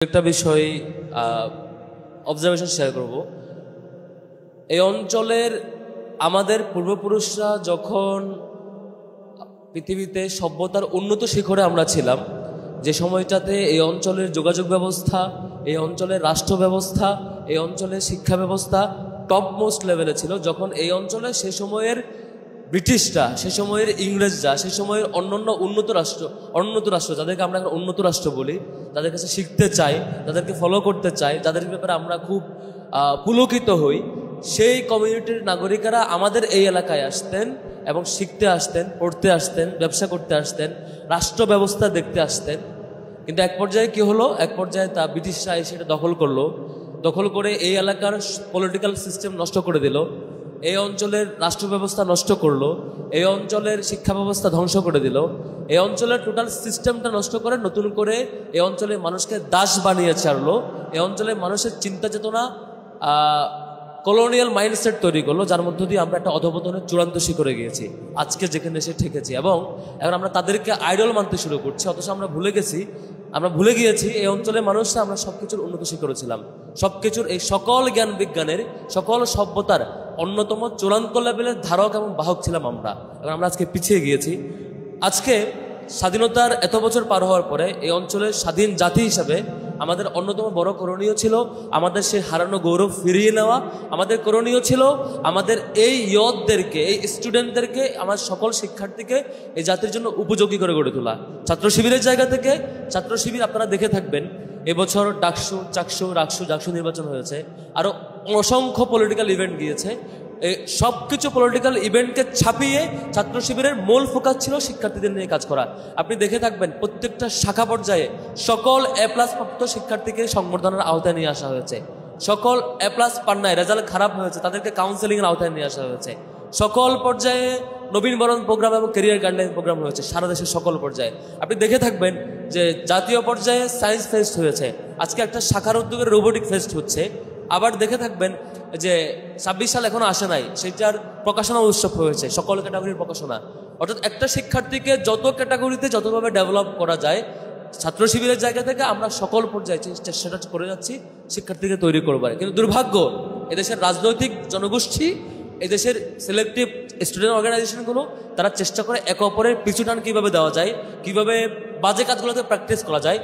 একটা বিষয় observation share করব। এই অঞ্চলের আমাদের পূর্বপুরুষরা যখন পৃথিবীতে সভ্যতার উন্নত শিখরে আমরা ছিলাম, যে সময়টাতে এই অঞ্চলের যোগাযোগ ব্যবস্থা, এই অঞ্চলের রাষ্ট্র ব্যবস্থা, এই অঞ্চলের শিক্ষা ব্যবস্থা টপ মোস্ট লেভেলে ছিল, যখন এই অঞ্চলে সে সময়ের ব্রিটিশরা, সে সময়ের ইংরেজরা, সে সময়ের অন্যান্য উন্নত রাষ্ট্র যাদেরকে আমরা এখন উন্নত রাষ্ট্র বলি, তাদের কাছে শিখতে চাই, তাদেরকে ফলো করতে চাই, যাদের ব্যাপারে আমরা খুব পুলকিত হই, সেই কমিউনিটির নাগরিকেরা আমাদের এই এলাকায় আসতেন এবং শিখতে আসতেন, পড়তে আসতেন, ব্যবসা করতে আসতেন, রাষ্ট্র ব্যবস্থা দেখতে আসতেন। কিন্তু এক পর্যায়ে কি হলো, এক পর্যায়ে তা ব্রিটিশরা এসে এটা দখল করে এই এলাকার পলিটিক্যাল সিস্টেম নষ্ট করে দিল, এই অঞ্চলের রাষ্ট্র ব্যবস্থা নষ্ট করলো, এই অঞ্চলের শিক্ষা ব্যবস্থা ধ্বংস করে দিল, এই অঞ্চলের টোটাল সিস্টেমটা নষ্ট করে নতুন করে এই অঞ্চলের মানুষকে দাস বানিয়ে ছাড়লো, এই অঞ্চলের মানুষের চিন্তা চেতনা কলোনিয়াল মাইন্ডসেট তৈরি করলো, যার মধ্য দিয়ে আমরা একটা অধঃপতনের চূড়ান্ত শিখরে গিয়েছি, আজকে যেখানে এসে ঠেকেছি। এবং এখন আমরা তাদেরকে আইডল মানতে শুরু করছি, অথচ আমরা ভুলে গিয়েছি এই অঞ্চলের মানুষরা আমরা সবকিছুর উন্নত শিখরে ছিলাম, সবকিছুর এই সকল জ্ঞান বিজ্ঞানের, সকল সভ্যতার অন্যতম চূড়ান্ত লেভেলের ধারক এবং বাহক ছিলাম আমরা। এবং আমরা আজকে পিছিয়ে গিয়েছি। আজকে স্বাধীনতার এত বছর পার হওয়ার পরে এই অঞ্চলের স্বাধীন জাতি হিসাবে আমাদের অন্যতম বড় করণীয় ছিল আমাদের সেই হারানো গৌরব ফিরিয়ে নেওয়া। আমাদের করণীয় ছিল আমাদের এই ইয়তদেরকে, এই স্টুডেন্টদেরকে, আমার সকল শিক্ষার্থীকে এই জাতির জন্য উপযোগী করে গড়ে তোলা। ছাত্র শিবিরের জায়গা থেকে, ছাত্র শিবির আপনারা দেখে থাকবেন, এবছর ডাকসু, চাকসু, জাকসু নির্বাচন হয়েছে, আরও অসংখ্য পলিটিক্যাল ইভেন্ট গিয়েছে। এই সব কিছু পলিটিক্যাল ইভেন্টকে ছাপিয়ে ছাত্র শিবিরের মূল ফোকাস ছিল শিক্ষার্থীদের নিয়ে কাজ করা। আপনি দেখে থাকবেন প্রত্যেকটা শাখা পর্যায়ে সকল এ প্লাস প্রাপ্ত শিক্ষার্থীকে সংবর্ধনার আওতায় নিয়ে আসা হয়েছে। সকল এ প্লাস পান্নায় রেজাল্ট খারাপ হয়েছে তাদেরকে কাউন্সেলিংয়ের আওতায় নিয়ে আসা হয়েছে। সকল পর্যায়ে নবীনবরণ প্রোগ্রাম এবং ক্যারিয়ার গাইডলাইন প্রোগ্রাম হয়েছে সারা দেশের সকল পর্যায়ে। আপনি দেখে থাকবেন যে জাতীয় পর্যায়ে সায়েন্স ফেস্ট হয়েছে, আজকে একটা শাখার উদ্যোগের রোবোটিক ফেস্ট হচ্ছে। আবার দেখে থাকবেন যে 26 সাল এখনো আসে নাই, সেটার প্রকাশনা উৎসব হয়েছে, সকল ক্যাটাগরির প্রকাশনা। অর্থাৎ একটা শিক্ষার্থীকে যত ক্যাটাগরিতে যতভাবে ডেভেলপ করা যায়, ছাত্র শিবিরের জায়গা থেকে আমরা সকল পর্যায়ে চেষ্টা করে যাচ্ছি শিক্ষার্থীকে তৈরি করবার। কিন্তু দুর্ভাগ্য, এদেশের রাজনৈতিক জনগোষ্ঠী, এদেশের সিলেক্টিভ স্টুডেন্ট অর্গানাইজেশনগুলো, তারা চেষ্টা করে একে অপরের পিছুটান কীভাবে দেওয়া যায়, কীভাবে বাজে কাজগুলোকে প্র্যাকটিস করা যায়,